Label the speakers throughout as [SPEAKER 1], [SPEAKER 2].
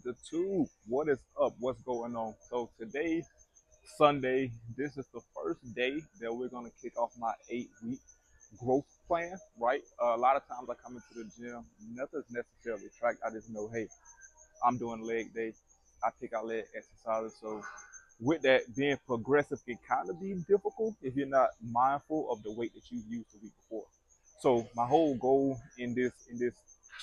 [SPEAKER 1] the tube? What is up? What's going on? So today, Sunday, this is the first day that we're gonna kick off my 8 week growth plan. Right? A lot of times I come into the gym, nothing's necessarily tracked. I just know, hey, I'm doing leg day. I pick out leg exercises. So with that, being progressive can kind of be difficult if you're not mindful of the weight that you used the week before. So my whole goal in this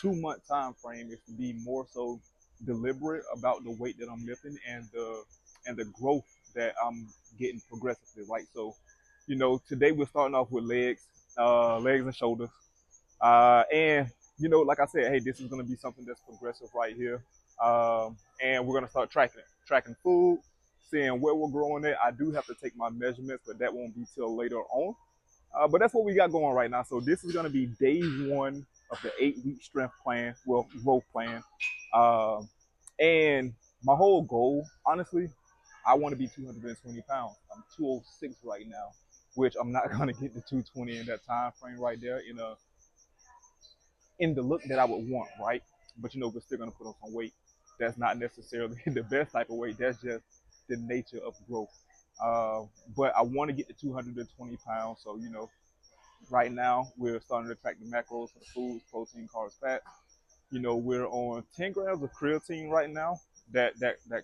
[SPEAKER 1] 2 month time frame is to be more so deliberate about the weight that I'm lifting and the growth that I'm getting progressively, right? So, today we're starting off with legs and shoulders. And like I said, hey, this is gonna be something that's progressive right here. And we're gonna start tracking food, seeing where we're growing at. I do have to take my measurements, but that won't be till later on. But that's what we got going right now. So this is gonna be day one of the 8 week strength plan, well, growth plan. Um, and my whole goal, honestly, I want to be 220 pounds. I'm 206 right now, which I'm not gonna get to 220 in that time frame right there in the look that I would want, right? But we're still gonna put on some weight. That's not necessarily the best type of weight. That's just the nature of growth. Uh, but I want to get to 220 pounds. So right now we're starting to track the macros for the foods, protein, carbs, fat. We're on 10 grams of creatine right now. That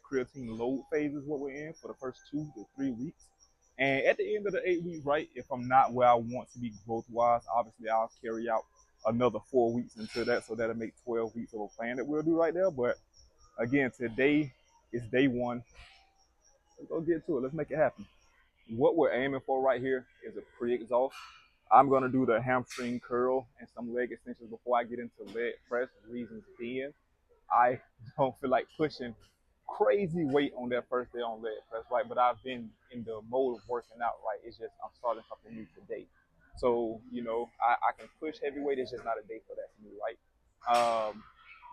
[SPEAKER 1] creatine load phase is what we're in for the first 2 to 3 weeks. And at the end of the 8 weeks, right, if I'm not where I want to be growth wise, obviously I'll carry out another 4 weeks into that. So that'll make 12 weeks of a plan that we'll do right there. But again, today is day one. Let's go get to it. Let's make it happen. What we're aiming for right here is a pre-exhaust. I'm gonna do the hamstring curl and some leg extensions before I get into leg press. Reasons being, I don't feel like pushing crazy weight on that first day on leg press, right? But I've been in the mode of working out, right? It's just I'm starting something new today. So, I can push heavyweight, it's just not a day for that for me, right?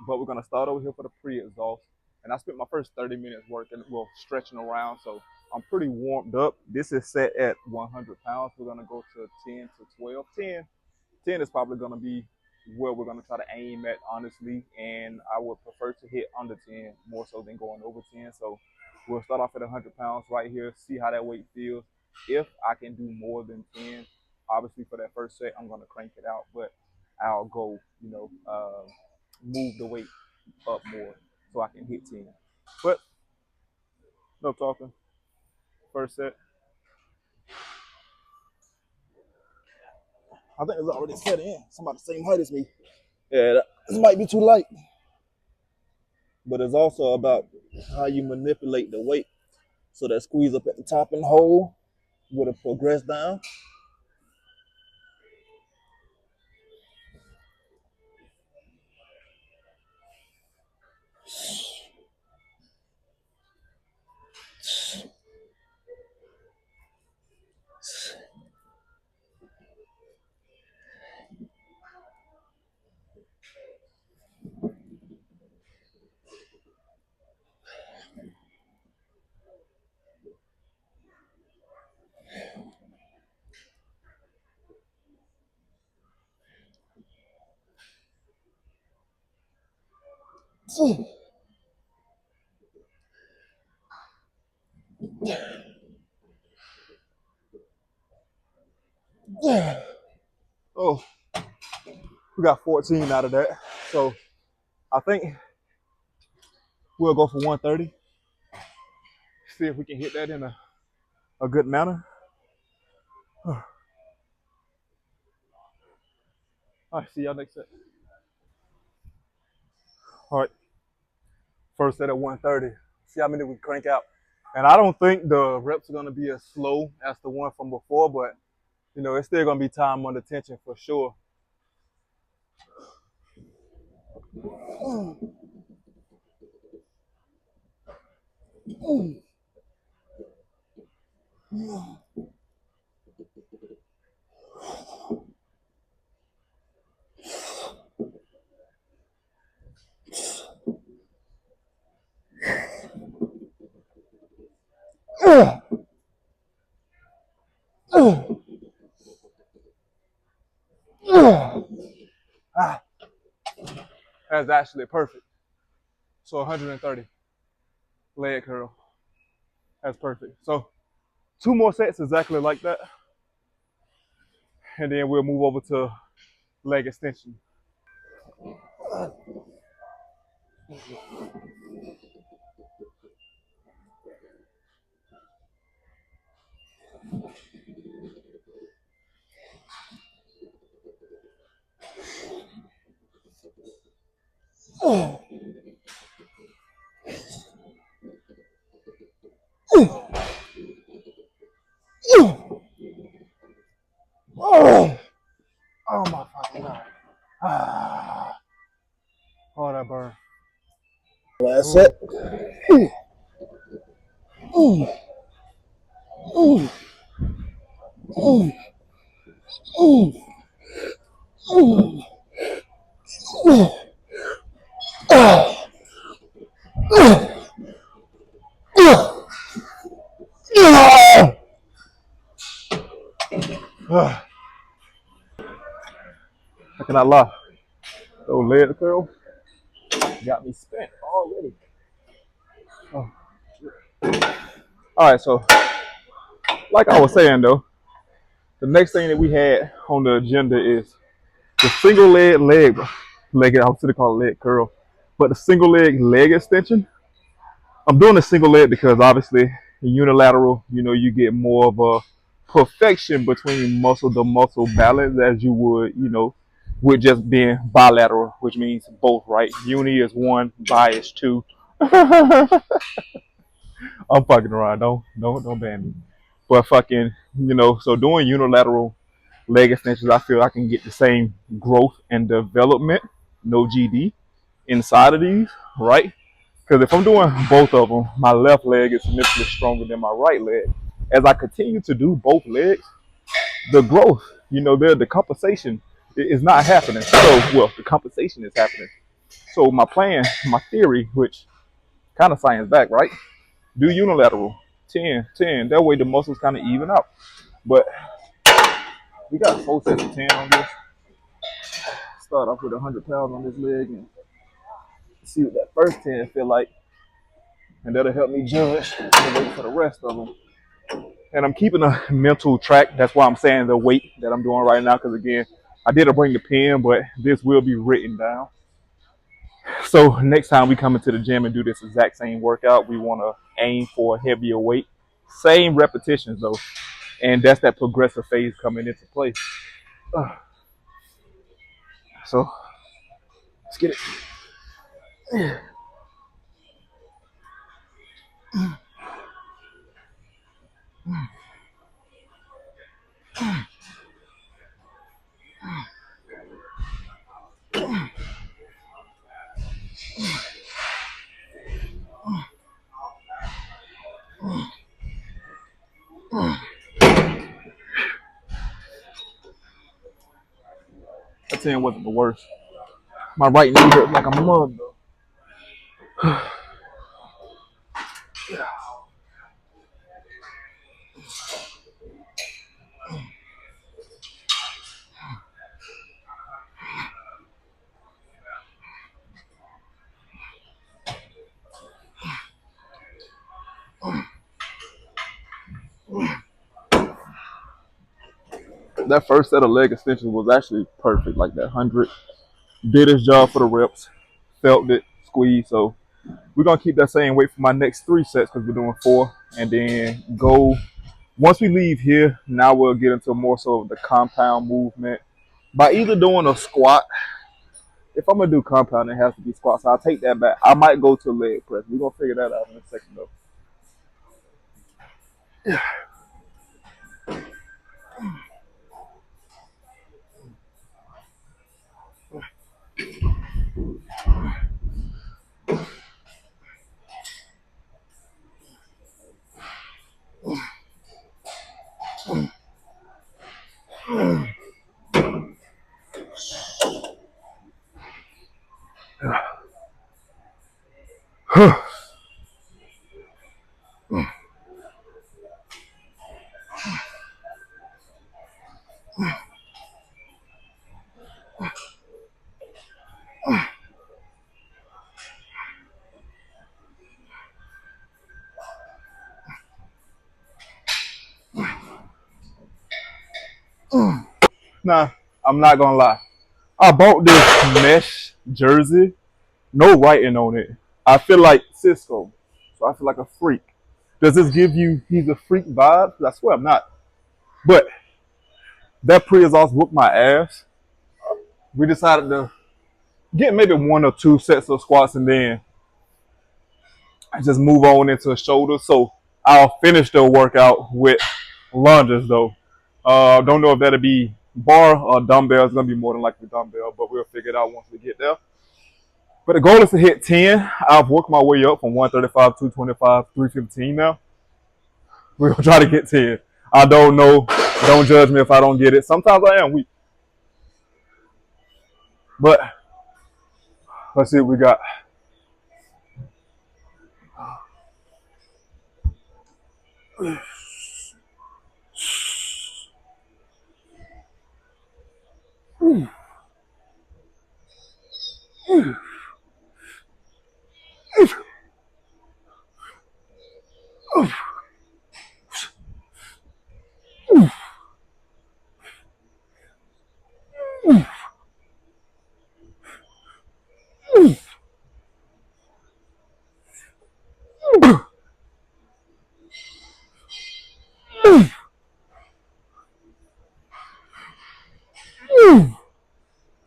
[SPEAKER 1] But we're gonna start over here for the pre-exhaust. And I spent my first 30 minutes working, well, stretching around. So I'm pretty warmed up. This is set at 100 pounds. We're gonna go to 10 to 12. 10 is probably gonna be where we're gonna try to aim at, honestly. And I would prefer to hit under 10 more so than going over 10. So we'll start off at 100 pounds right here, see how that weight feels. If I can do more than 10, obviously for that first set, I'm gonna crank it out. But I'll go, move the weight up more so I can hit 10. But no talking. First set. I think it's already set in. Somebody the same height as me. Yeah, this might be too light. But it's also about how you manipulate the weight. So that squeeze up at the top and hold with a progress down. Oh, we got 14 out of that. So I think we'll go for 130. See if we can hit that in a good manner. All right, see y'all next set. All right, first set at 130. See how many we crank out. And I don't think the reps are going to be as slow as the one from before, but it's still going to be time under tension for sure. Ah, that's actually perfect. So 130 leg curl. That's perfect. So 2 more sets exactly like that. And then we'll move over to leg extension. Oh, oh my fucking God. Ah, oh, that burn.
[SPEAKER 2] Last set.
[SPEAKER 1] Ah, I cannot lie. Those leg curls got me spent already. Oh. All right, so like I was saying though, the next thing that we had on the agenda is the single leg. I was going to call it leg curl, but the single leg extension. I'm doing a single leg because obviously unilateral, you get more of a perfection between muscle to muscle balance as you would, with just being bilateral, which means both, right? Uni is one, bi is two. I'm fucking around. Don't ban me. But fucking, so doing unilateral leg extensions, I feel I can get the same growth and development, no GD, inside of these, right? Because if I'm doing both of them, my left leg is significantly stronger than my right leg. As I continue to do both legs, the growth, the compensation is not happening. So, well, the compensation is happening. So my plan, my theory, which kind of science back, right? Do unilateral, 10, 10. That way the muscles kind of even out. But we got 4 sets of 10 on this. Start off with 100 pounds on this leg and see what that first 10 feel like. And that'll help me judge and wait for the rest of them. And I'm keeping a mental track. That's why I'm saying the weight that I'm doing right now. Because again, I did bring the pen, but this will be written down. So next time we come into the gym and do this exact same workout, we want to aim for a heavier weight. Same repetitions though. And that's that progressive phase coming into play. So let's get it. That 10 wasn't the worst. My right knee hurt like a mug though. That first set of leg extensions was actually perfect. Like that 100 did its job for the reps, felt it, squeezed. So we're gonna keep that same weight for my next 3 sets because we're doing 4, and then go. Once we leave here, now we'll get into more so of the compound movement by either doing a squat. If I'm gonna do compound, it has to be squat. So I'll take that back. I might go to leg press. We're gonna figure that out in a second though. Nah, I'm not gonna lie. I bought this mesh jersey, no writing on it. I feel like Cisco, so I feel like a freak. Does this give you he's a freak vibe? I swear I'm not. But that pre-exhaust whooped my ass. We decided to get maybe one or two sets of squats and then just move on into a shoulder. So I'll finish the workout with lunges though. Don't know if that'll be bar or dumbbell. It's gonna be more than likely dumbbell, but we'll figure it out once we get there. But the goal is to hit 10. I've worked my way up from 135, 225, 315 now. We're gonna try to get 10. I don't know. Don't judge me if I don't get it. Sometimes I am weak. But let's see what we got.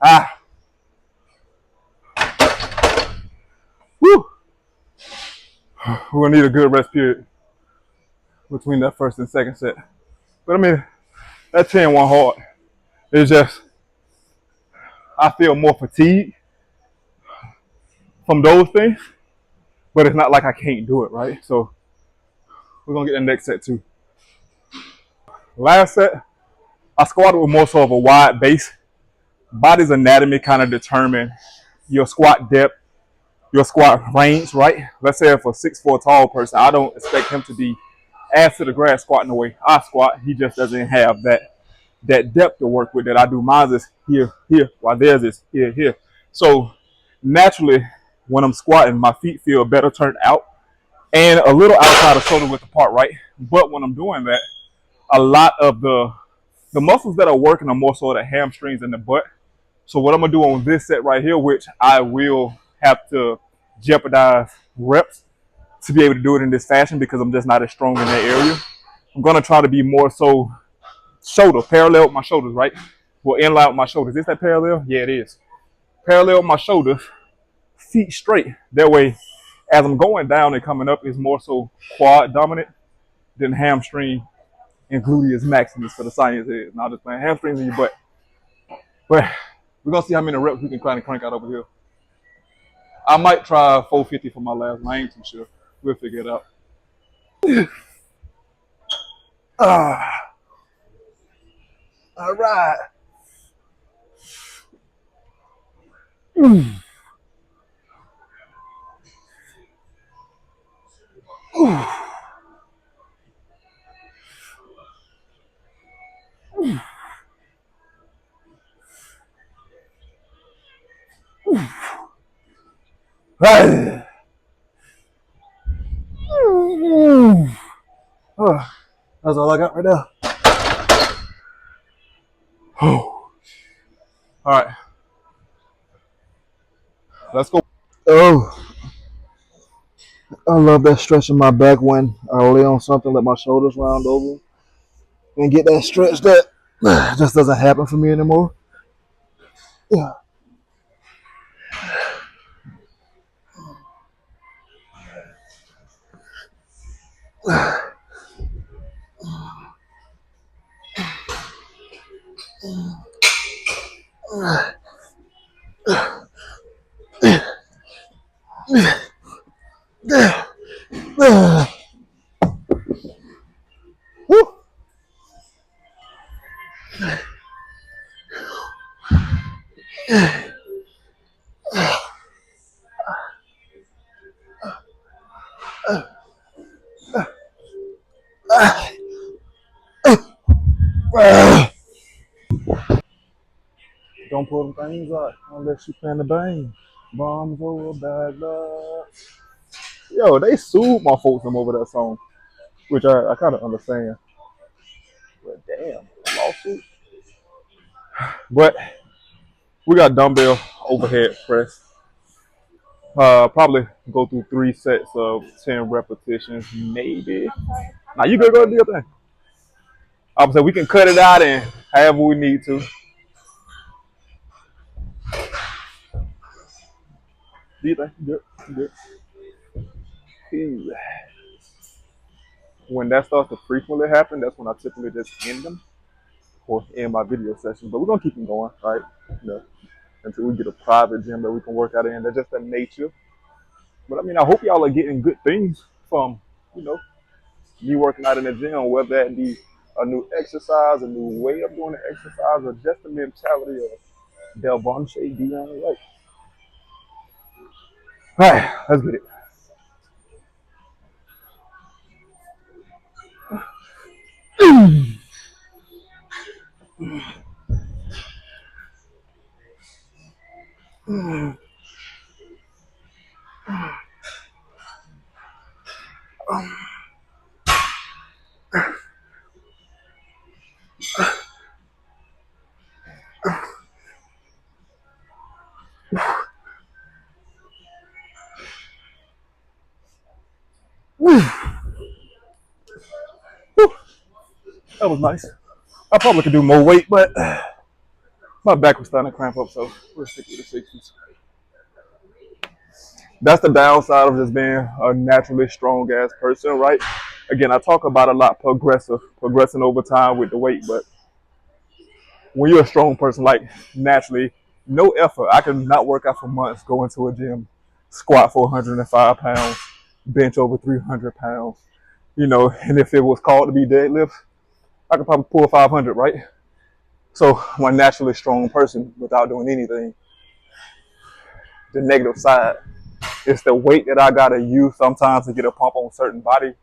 [SPEAKER 1] Ah, woo. We're gonna need a good rest period between that first and second set. But I mean, that 10 went hard. It's just I feel more fatigued from those things, but it's not like I can't do it, right? So we're gonna get the next set too. Last set, I squatted with more so of a wide base. Body's anatomy kind of determine your squat depth, your squat range, right? Let's say if a 6'4" tall person, I don't expect him to be ass to the grass squatting the way I squat. He just doesn't have that depth to work with that I do. Mine is here, here, while theirs is here, here. So naturally, when I'm squatting, my feet feel better turned out and a little outside of shoulder width apart, right? But when I'm doing that, a lot of the muscles that are working are more so the hamstrings and the butt. So what I'm gonna do on this set right here, which I will have to jeopardize reps to be able to do it in this fashion because I'm just not as strong in that area. I'm gonna try to be more so shoulder, parallel with my shoulders, right? Well, in line with my shoulders. Is that parallel? Yeah, it is. Parallel with my shoulders, feet straight. That way, as I'm going down and coming up, it's more so quad dominant than hamstring and gluteus maximus for the science heads. Now just playing hamstrings in your butt. But we're gonna see how many reps we can kind of crank out over here. I might try 450 for my last one. I ain't too sure. We'll figure it out. All right. Right. That's all I got right now. All right. Let's go. Oh, I love that stretch in my back when I lay on something, let my shoulders round over and get that stretch that just doesn't happen for me anymore. Yeah. Don't pull them things out unless you plan to bang. Bombs over bad luck. Yo, they sued my folks from over that song, which I kind of understand. But damn, a lawsuit. But we got dumbbell overhead press. Probably go through 3 sets of 10 repetitions, maybe. Now you gotta go do your thing. I would say we can cut it out and however we need to. Do you think? Good. Good. When that starts to frequently happen, that's when I typically just end them or end my video sessions. But we're gonna keep them going, right? You know, until we get a private gym that we can work out in. That's just the nature. But I mean, I hope y'all are getting good things from, you know, me working out in the gym, whether that be a new exercise, a new way of doing the exercise, or just the mentality of Delvonche Dion White. All right, let's get it. That was nice. I probably could do more weight, but my back was starting to cramp up, so we'll stick with the 60s. That's the downside of just being a naturally strong ass person, right? Again, I talk about a lot progressing over time with the weight, but when you're a strong person, like naturally, no effort. I can not work out for months, go into a gym, squat for 105 pounds, bench over 300 pounds, you know, and if it was called to be deadlift, I could probably pull 500, right? So I'm a naturally strong person without doing anything. The negative side is the weight that I gotta use sometimes to get a pump on certain body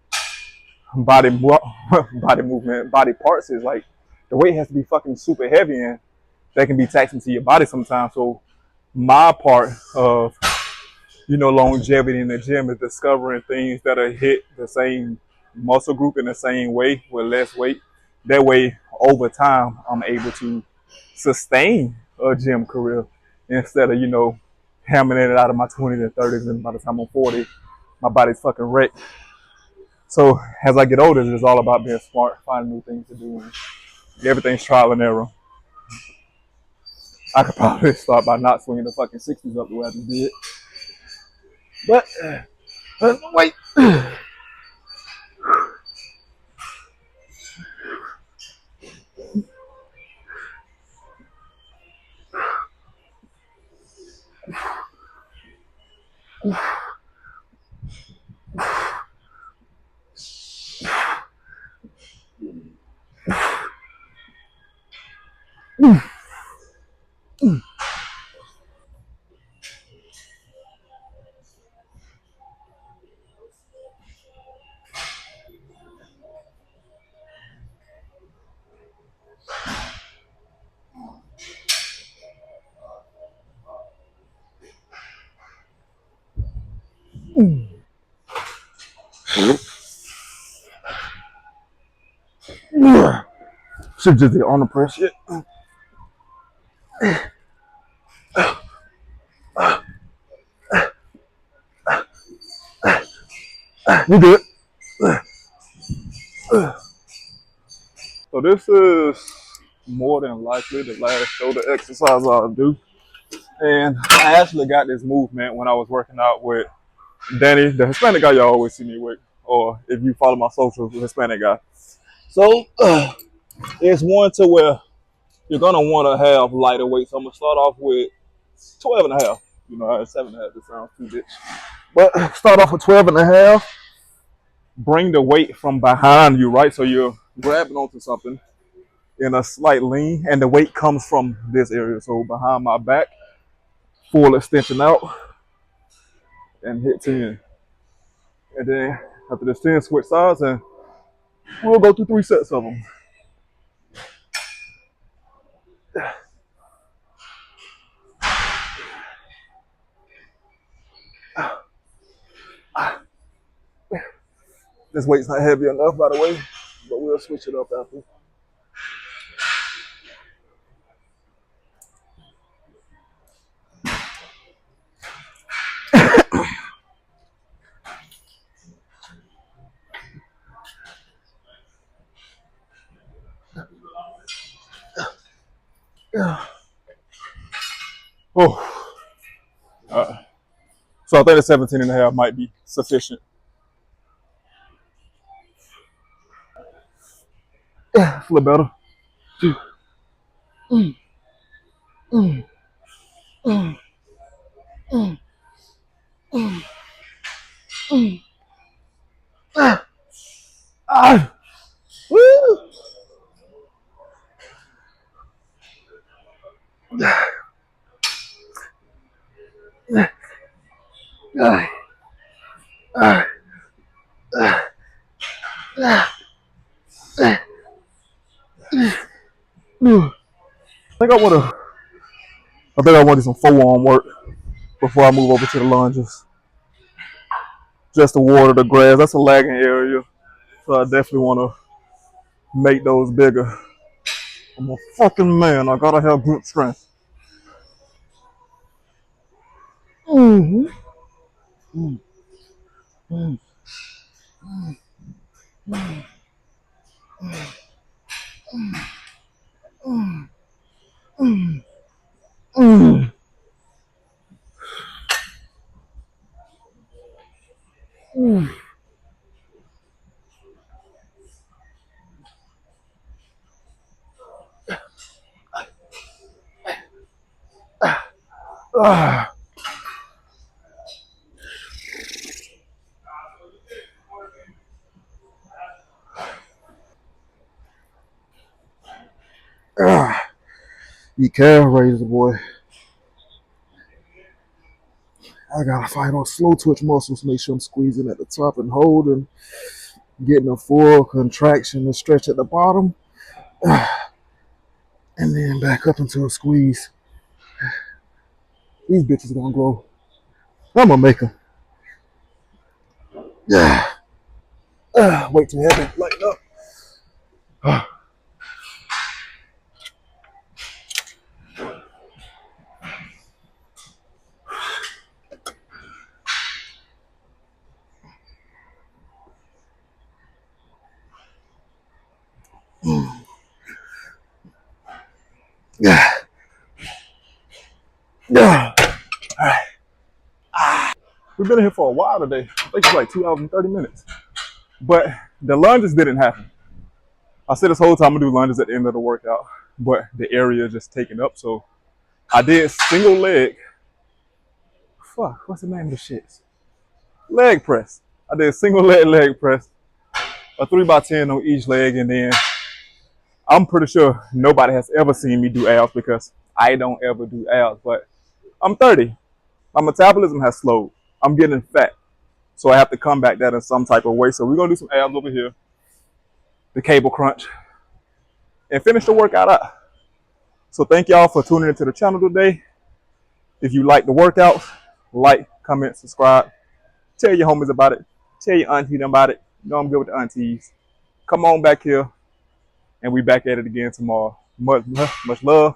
[SPEAKER 1] movement, body parts. Is like the weight has to be fucking super heavy and that can be taxing to your body sometimes. So my part of, you know, longevity in the gym is discovering things that are hit the same muscle group in the same way with less weight. That way, over time, I'm able to sustain a gym career instead of, you know, hammering it out of my 20s and 30s, and by the time I'm 40, my body's fucking wrecked. So as I get older, it's all about being smart, finding new things to do, and everything's trial and error. I could probably start by not swinging the fucking 60s up the way I just did. But wait. Should just be on the press shit. You good? So this is more than likely the last shoulder exercise I'll do. And I actually got this movement when I was working out with Danny, the Hispanic guy y'all always see me with, or if you follow my socials, the Hispanic guy. So it's one to where you're gonna want to have lighter weight. So I'm gonna start off with 12 and a half. You know, 7.5, it sounds too bitch. But start off with 12 and a half. Bring the weight from behind you, right? So you're grabbing onto something in a slight lean, and the weight comes from this area. So behind my back, full extension out, and hit 10. And then after this 10, switch sides, and we'll go through 3 sets of them. This weight's not heavy enough, by the way, but we'll switch it up after. Oh, so I think the 17 and a half might be sufficient. Flip better. Ah, woo. I think I want to do some forearm work before I move over to the lunges. Just to water the grass. That's a lagging area. So I definitely want to make those bigger. I'm a fucking man. I gotta have good strength. Mm-hmm. Mm-hmm. Ah. Ah. You calf raiser, boy. I gotta find those slow twitch muscles, make sure I'm squeezing at the top and holding, getting a full contraction and stretch at the bottom, and then back up into a squeeze. These bitches gonna grow. I'm gonna make them. Yeah. Weight too heavy. Lighten up. Yeah. Yeah. All right. We've been here for a while today. I think it's like 2 hours and 30 minutes. But the lunges didn't happen. I said this whole time I'm gonna do lunges at the end of the workout, but the area is just taken up. So I did single leg. Fuck, what's the name of the shit? Leg press. I did single leg press, a 3x10 on each leg, and then I'm pretty sure nobody has ever seen me do abs because I don't ever do abs. But I'm 30. My metabolism has slowed. I'm getting fat. So I have to combat that in some type of way. So we're gonna do some abs over here, the cable crunch, and finish the workout up. So thank y'all for tuning into the channel today. If you like the workouts, like, comment, subscribe. Tell your homies about it. Tell your auntie them about it. You know I'm good with the aunties. Come on back here, and we back at it again tomorrow. Much love,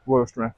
[SPEAKER 1] world strength.